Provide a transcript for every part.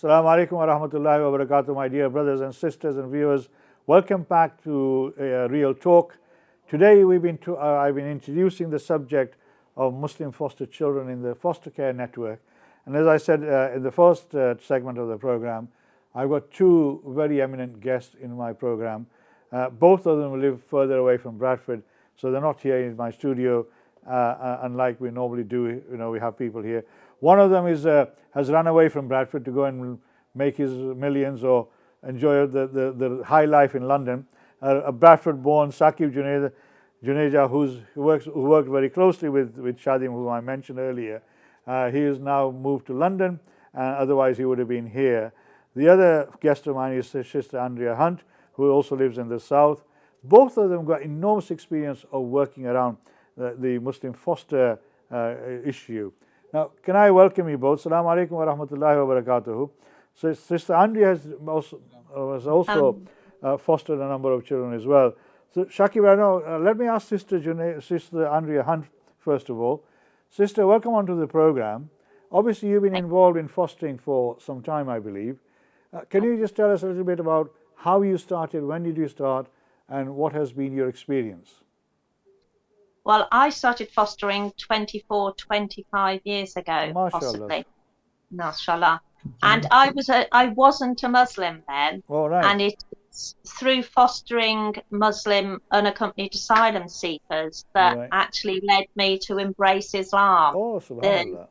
Assalamu alaikum wa rahmatullahi wa barakatuh, my dear brothers and sisters and viewers. Welcome back to Real Talk. Today I've been introducing the subject of Muslim foster children in the foster care network. And as I said in the first segment of the program, I've got two very eminent guests in my program. Both of them live further away from Bradford, so they're not here in my studio, unlike we normally do. We have people here. One of them has run away from Bradford to go and make his millions or enjoy the high life in London. A Bradford-born Saqib Juneja, who worked very closely with Shadim, whom I mentioned earlier. He has now moved to London, otherwise he would have been here. The other guest of mine is Sister Andrea Hunt, who also lives in the south. Both of them got enormous experience of working around the Muslim foster issue. Now, can I welcome you both? Assalamu alaikum wa rahmatullahi wa barakatuhu. So, Sister Andrea has also fostered a number of children as well. So, Shakib, I know, let me ask Sister Andrea Hunt first of all. Sister, welcome onto the program. Obviously, you've been involved in fostering for some time, I believe. Can you just tell us a little bit about how you started, when did you start, and what has been your experience? Well, I started fostering 25 years ago, Mashallah. possibly. Mashallah. And I wasn't a Muslim then. Oh, right. And it's through fostering Muslim unaccompanied asylum seekers that actually led me to embrace Islam. Oh, subhanallah.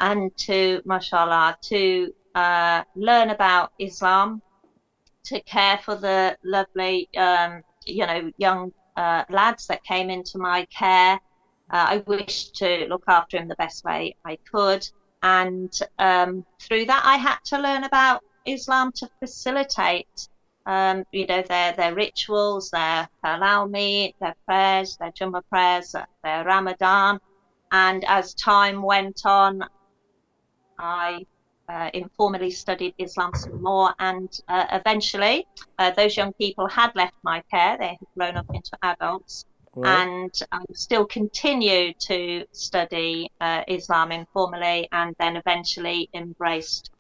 And to, mashallah, to learn about Islam, to care for the lovely, young lads that came into my care. I wished to look after him the best way I could. And through that, I had to learn about Islam to facilitate, their rituals, their halal meat, their prayers, their Jummah prayers, their Ramadan. And as time went on, I informally studied Islam some more, and eventually those young people had left my care. They had grown up into adults, and I still continued to study Islam informally, and then eventually embraced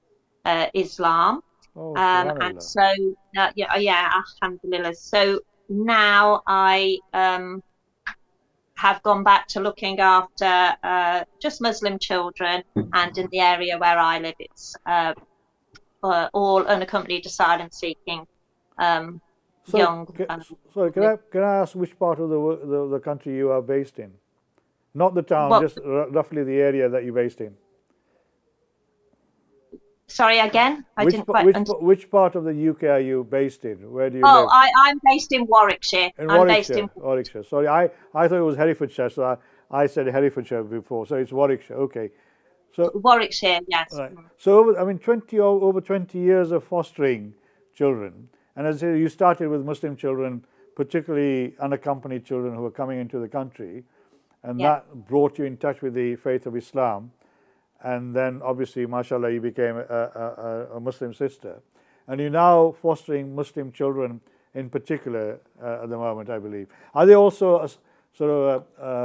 Islam. And so, alhamdulillah. So now I have gone back to looking after just Muslim children, and in the area where I live, it's all unaccompanied asylum seeking young. Sorry, can I ask which part of the country you are based in? Not the town, just roughly the area that you're based in. Sorry, again? Which part of the UK are you based in? Where do you live? I'm based in Warwickshire. Warwickshire. Sorry, I thought it was Herefordshire, so I said Herefordshire before. So it's Warwickshire. Okay. So Warwickshire, yes. Right. So over 20 years of fostering children, and as you started with Muslim children, particularly unaccompanied children who were coming into the country, and that brought you in touch with the faith of Islam. And then obviously, mashallah, you became a Muslim sister. And you're now fostering Muslim children in particular at the moment, I believe. Are they also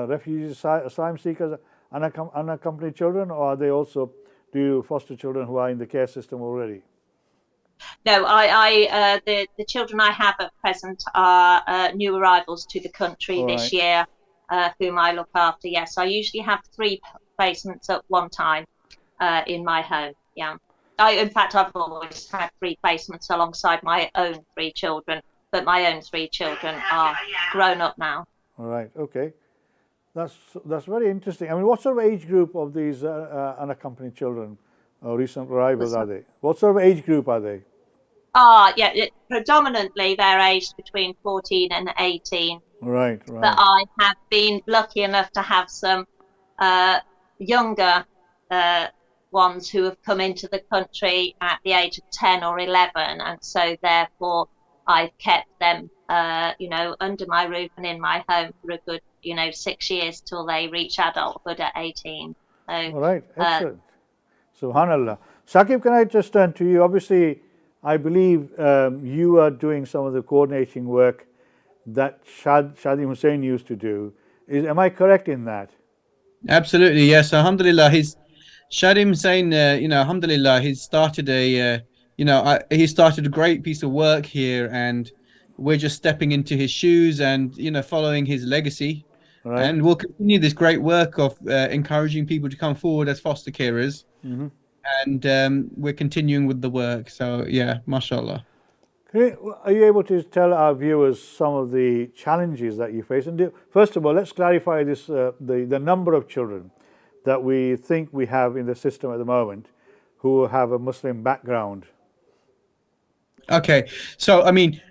refugees, asylum seekers, unaccompanied children, or are they also, do you foster children who are in the care system already? No, the children I have at present are new arrivals to the country this year, whom I look after. Yes, I usually have 3 placements at one time in my home. Yeah, in fact, I've always had 3 placements alongside my own 3 children, but my own 3 children are grown up now. All right. Okay, that's very interesting. I mean, what sort of age group of these unaccompanied children or recent arrivals are they? What sort of age group are they? Predominantly they're aged between 14 and 18. Right. But I have been lucky enough to have some younger ones who have come into the country at the age of 10 or 11, and so therefore I've kept them under my roof and in my home for a good 6 years till they reach adulthood at 18. So, all right, excellent. Subhanallah. Saqib, can I just turn to you? Obviously, I believe you are doing some of the coordinating work that Shadim Hussain used to do. Am I correct in that? Absolutely, yes. Alhamdulillah, Shadim Hussain, alhamdulillah, he started a great piece of work here, and we're just stepping into his shoes and, following his legacy. Right? And we'll continue this great work of encouraging people to come forward as foster carers. Mm-hmm. And we're continuing with the work. So, yeah, mashallah. Are you able to tell our viewers some of the challenges that you face? And first of all, let's clarify this: the number of children that we think we have in the system at the moment who have a Muslim background. Okay. So, I mean,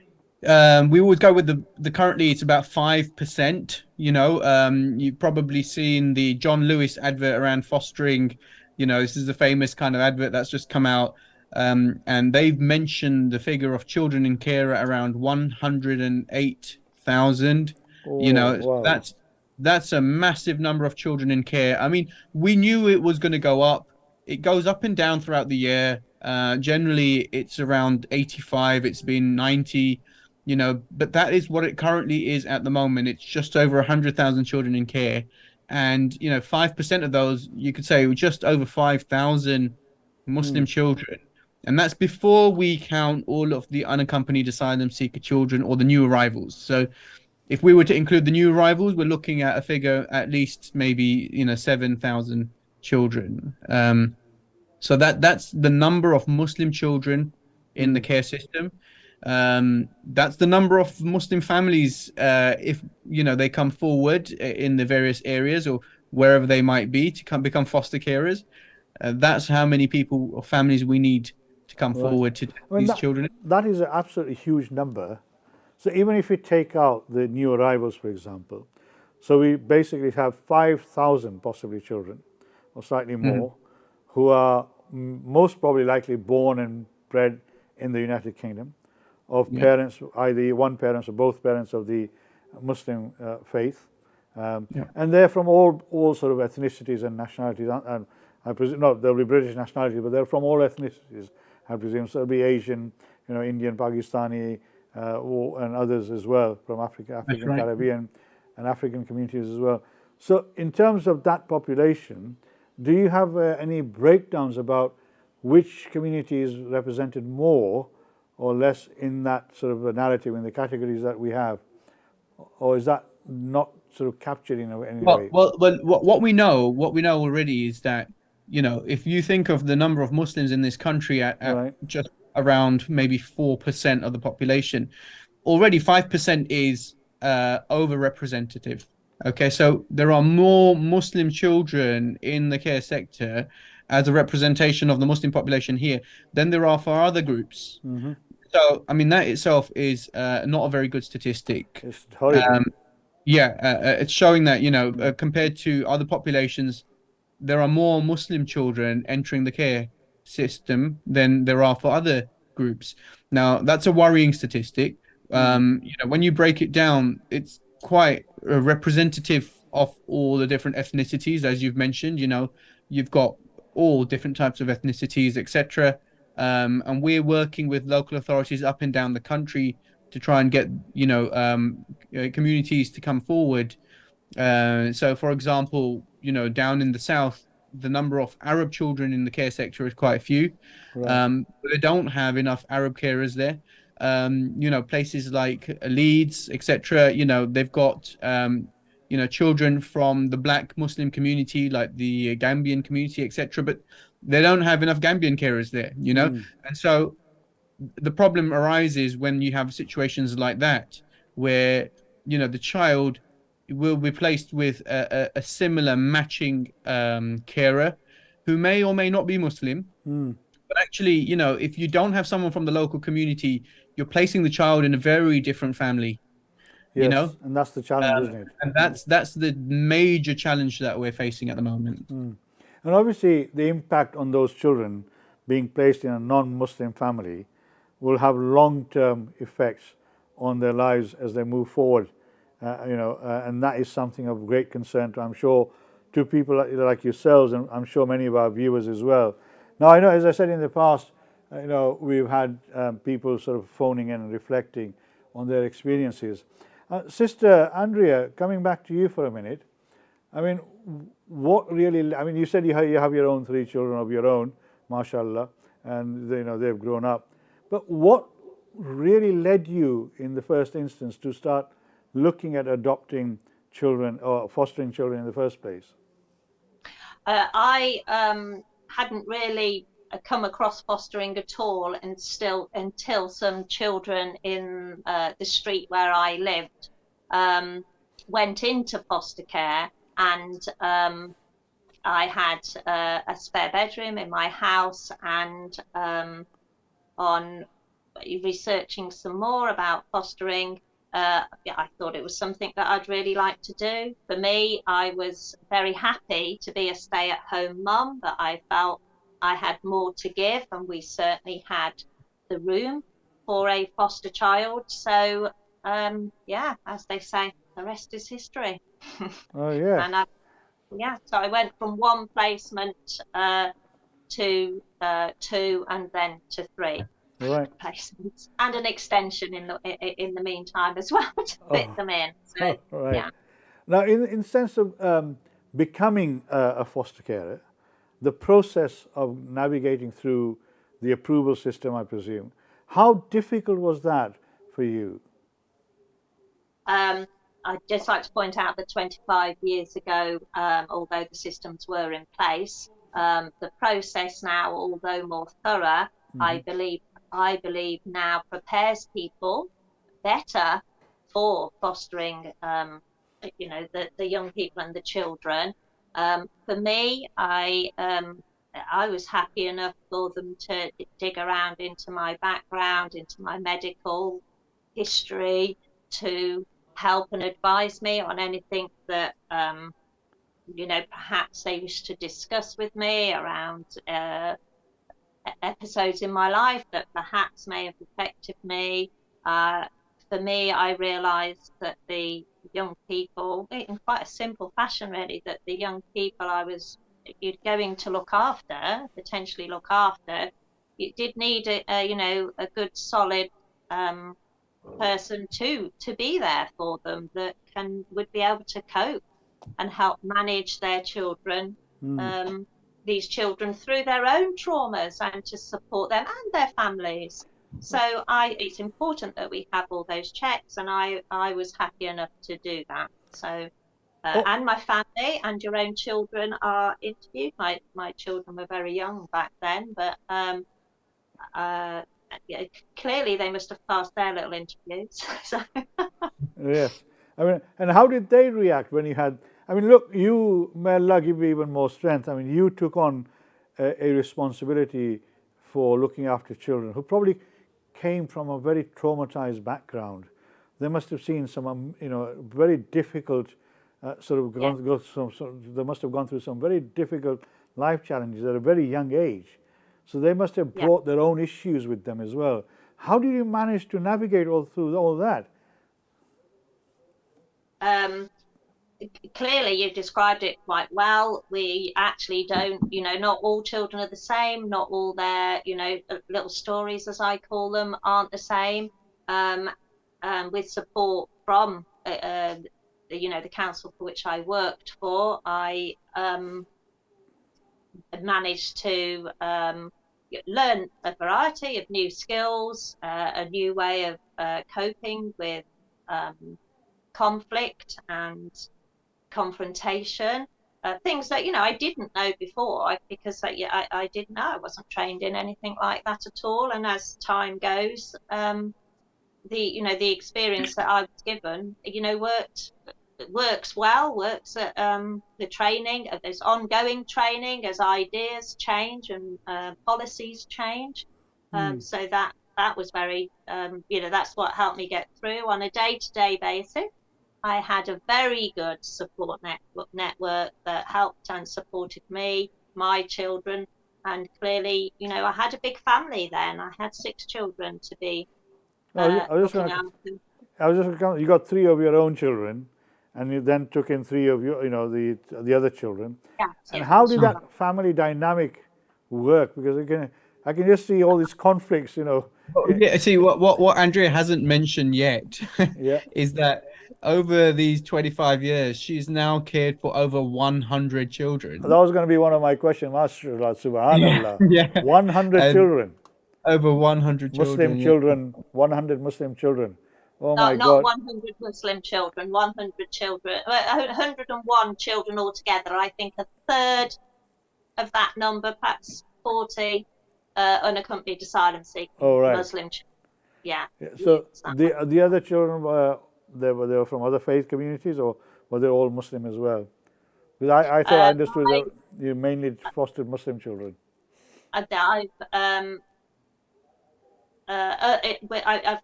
we always go with the currently it's about 5%. You've probably seen the John Lewis advert around fostering. This is the famous kind of advert that's just come out. And they've mentioned the figure of children in care at around 108,000. Oh, wow. That's a massive number of children in care. I mean, we knew it was going to go up. It goes up and down throughout the year. Generally, it's around 85. It's been 90, but that is what it currently is at the moment. It's just over 100,000 children in care. And, 5% of those, you could say, just over 5,000 Mm, Muslim children. And that's before we count all of the unaccompanied asylum seeker children or the new arrivals. So if we were to include the new arrivals, we're looking at a figure at least maybe, 7,000 children. So that's the number of Muslim children in the mm, care system. That's the number of Muslim families, if they come forward in the various areas or wherever they might be to become foster carers. That's how many people or families we need to come right. forward to take I mean, these children. that is an absolutely huge number. So even if we take out the new arrivals, for example, so we basically have 5,000 possibly children, or slightly Mhm. more, who are most probably likely born and bred in the United Kingdom, of Yeah, parents, either one parent or both parents of the Muslim faith, yeah, and they're from all sort of ethnicities and nationalities. And I presume, no, they'll be British nationality, but they're from all ethnicities. I presume so. They'll be Asian, Indian, Pakistani, and others as well from Africa, that's African, right. Caribbean, and African communities as well. So, in terms of that population, do you have any breakdowns about which community is represented more or less in that sort of a narrative, in the categories that we have, or is that not sort of captured in any Well, way? well, well, what we know already is that, if you think of the number of Muslims in this country at Right. just around maybe 4% of the population, already 5% is overrepresentative. Okay, so there are more Muslim children in the care sector as a representation of the Muslim population here than there are for other groups. Mm-hmm. So, I mean, that itself is not a very good statistic. It's horrible. Um, yeah, it's showing that, Mm. compared to other populations, there are more Muslim children entering the care system than there are for other groups. Now, that's a worrying statistic. Mm. When you break it down, it's quite representative of all the different ethnicities, as you've mentioned. You've got all different types of ethnicities, etc. And we're working with local authorities up and down the country to try and get, communities to come forward. So, for example, down in the south, the number of Arab children in the care sector is quite a few. Right. But they don't have enough Arab carers there. Places like Leeds, etc. They've got children from the Black Muslim community, like the Gambian community, etc. But they don't have enough Gambian carers there. Mm. And so the problem arises when you have situations like that, where the child will be placed with a similar matching carer who may or may not be Muslim. Mm. But actually, if you don't have someone from the local community, you're placing the child in a very different family. you know Yes, and that's the challenge, isn't it? and that's the major challenge that we're facing at the moment. Mm. And obviously, the impact on those children being placed in a non-Muslim family will have long-term effects on their lives as they move forward. And that is something of great concern to, I'm sure, to people like yourselves, and I'm sure many of our viewers as well. Now, I know, as I said in the past, we've had people sort of phoning in and reflecting on their experiences. Sister Andrea, coming back to you for a minute, I mean, what really, I mean, you said you have your own 3 children of your own, mashallah, and they've grown up. But what really led you in the first instance to start looking at adopting children or fostering children in the first place? I hadn't really come across fostering at all, and until some children in the street where I lived went into foster care, and I had a spare bedroom in my house, and on researching some more about fostering, yeah, I thought it was something that I'd really like to do. For me, I was very happy to be a stay-at-home mum, but I felt I had more to give, and we certainly had the room for a foster child. So, yeah, as they say, the rest is history. Oh, yeah. And so I went from 1 placement to 2, and then to 3. Right. Placements, and an extension in the meantime as well to fit them in. So, right. yeah. Now, in sense of becoming a foster carer, the process of navigating through the approval system, I presume, how difficult was that for you? I'd just like to point out that 25 years ago, although the systems were in place, the process now, although more thorough, I believe now prepares people better for fostering, the young people and the children. For me, I was happy enough for them to dig around into my background, into my medical history, to help and advise me on anything that perhaps they wish to discuss with me around episodes in my life that perhaps may have affected me. For me, I realized that the young people, in quite a simple fashion really, that the young people I was going to potentially look after, it did need a good solid person to be there for them that would be able to cope and help manage their children, these children through their own traumas, and to support them and their families. So it's important that we have all those checks, and I was happy enough to do that. So and my family and your own children are interviewed. My children were very young back then, but clearly they must have passed their little interviews. So. Yes. I mean, and how did they react when you had, I mean, look, you, may Allah give you even more strength. I mean, you took on a responsibility for looking after children who probably came from a very traumatized background. They must have seen some, very difficult they must have gone through some very difficult life challenges at a very young age. So they must have brought their own issues with them as well. How did you manage to navigate through all that? Clearly, you've described it quite well. We actually don't, not all children are the same. Not all their, little stories, as I call them, aren't the same. With support from, the council for which I worked for, I managed to learn a variety of new skills, a new way of coping with conflict and confrontation, things that I didn't know before, because I didn't know. I wasn't trained in anything like that at all. And as time goes, the experience that I was given, works at the training. There's ongoing training as ideas change and policies change. So that was very, that's what helped me get through on a day-to-day basis. I had a very good support network that helped and supported me, my children, and clearly, I had a big family then. I had 6 children to be looking after. You got 3 of your own children, and you then took in 3 of your, the other children. And how did that family dynamic work? Because I can just see all these conflicts, Yeah, see what Andrea hasn't mentioned yet is that over these 25 years, she's now cared for over 100 children. That was going to be one of my questions. MashaAllah, Yeah, subhanallah. yeah. 100 And children, over 100 Muslim children, yeah. children, 100 Muslim children. Oh my Not God. 100 Muslim children, 100 children, 101 children altogether. I think a third of that number, perhaps 40, unaccompanied asylum seeking Oh, right. Muslim children. Yeah. So It's that the other children they were from other faith communities, or were they all Muslim as well? Because I thought I understood that you mainly fostered Muslim children. I've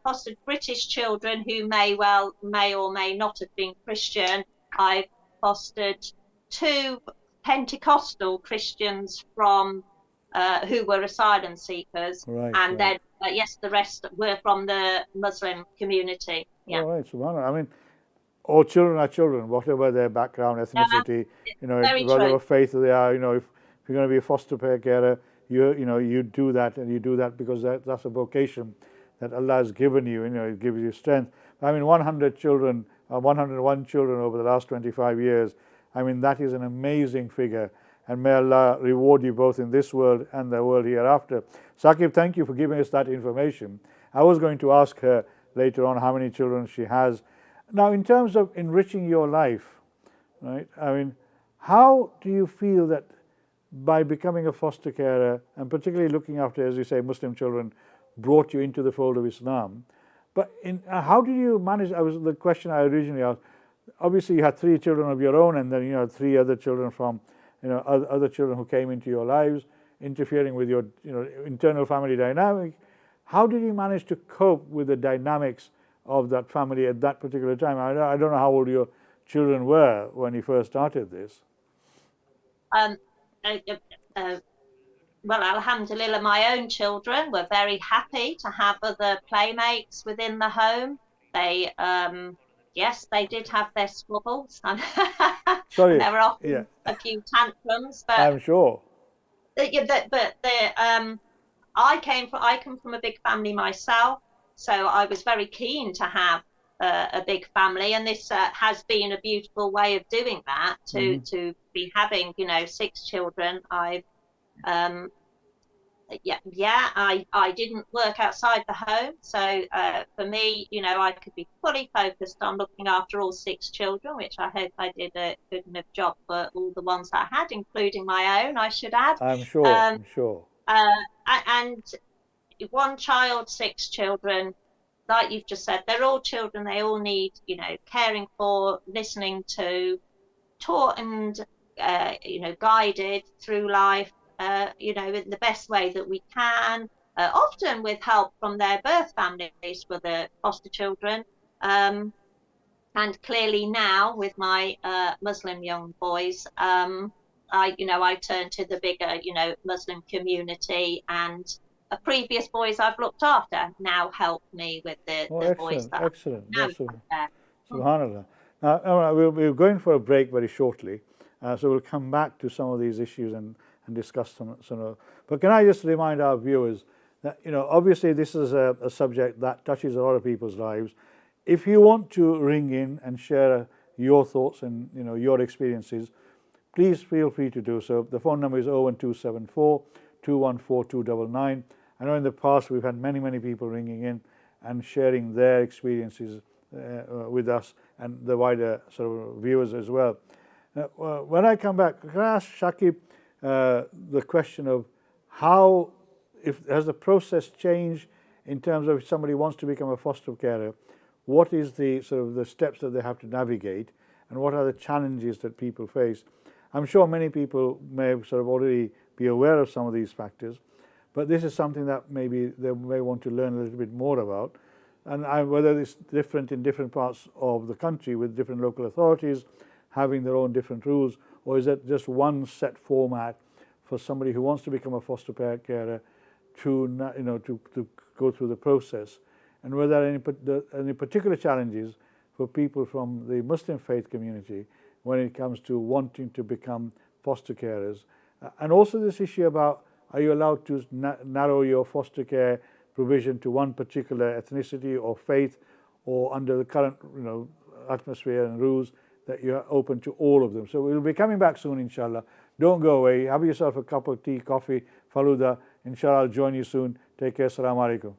fostered British children who may or may not have been Christian. I've fostered 2 Pentecostal Christians from who were asylum seekers, Right, and right. then yes, the rest were from the Muslim community. Yeah, All right, subhanallah. I mean, all children are children, whatever their background, ethnicity, very whatever true. faith they are. If you're going to be a foster carer, you do that, and you do that because that's a vocation that Allah has given you. It gives you strength. I mean, 100 children, 101 children over the last 25 years. I mean, that is an amazing figure, and may Allah reward you both in this world and the world hereafter. Saqib, thank you for giving us that information. I was going to ask her later on how many children she has. Now, in terms of enriching your life, right? I mean, how do you feel that by becoming a foster carer, and particularly looking after, as you say, Muslim children, brought you into the fold of Islam? But how did you manage? The question I originally asked. Obviously, you had 3 children of your own, and then you had 3 other children from, other children who came into your lives, interfering with your, internal family dynamic. How did you manage to cope with the dynamics of that family at that particular time? I don't know how old your children were when you first started this. Well, alhamdulillah, my own children were very happy to have other playmates within the home. They, yes, they did have their squabbles, and Sorry, there were often yeah, a few tantrums. But I'm sure. I come from a big family myself, so I was very keen to have a big family, and this has been a beautiful way of doing that. To be having 6 children. I didn't work outside the home, so for me, I could be fully focused on looking after all 6 children, which I hope I did a good enough job for all the ones that I had, including my own, I should add. I'm sure. I'm sure. And 1 child, 6 children, like you've just said, they're all children. They all need, caring for, listening to, taught and guided through life, in the best way that we can, often with help from their birth families for the foster children. And clearly now with my Muslim young boys, I turn to the bigger, Muslim community, and previous boys I've looked after now help me with the boys that excellent. I now That's look after. subhanallah. Now, we're going for a break very shortly, so we'll come back to some of these issues and discuss some. But can I just remind our viewers that, obviously this is a subject that touches a lot of people's lives. If you want to ring in and share your thoughts and your experiences, please feel free to do so. The phone number is 01274 214 299. I know in the past we've had many people ringing in and sharing their experiences with us and the wider sort of viewers as well. When I come back, can I ask Saqib the question of how, has the process changed in terms of if somebody wants to become a foster carer, what is the sort of the steps that they have to navigate, and what are the challenges that people face? I'm sure many people may sort of already be aware of some of these factors, but this is something that maybe they may want to learn a little bit more about, and whether it's different in different parts of the country with different local authorities having their own different rules, or is it just one set format for somebody who wants to become a foster carer to go through the process, and were there any particular challenges for people from the Muslim faith community when it comes to wanting to become foster carers, and also this issue about, are you allowed to narrow your foster care provision to one particular ethnicity or faith, or under the current atmosphere and rules, that you are open to all of them. So we'll be coming back soon, inshallah. Don't go away. Have yourself a cup of tea, coffee, faluda. Inshallah, I'll join you soon. Take care. Assalamu alaikum.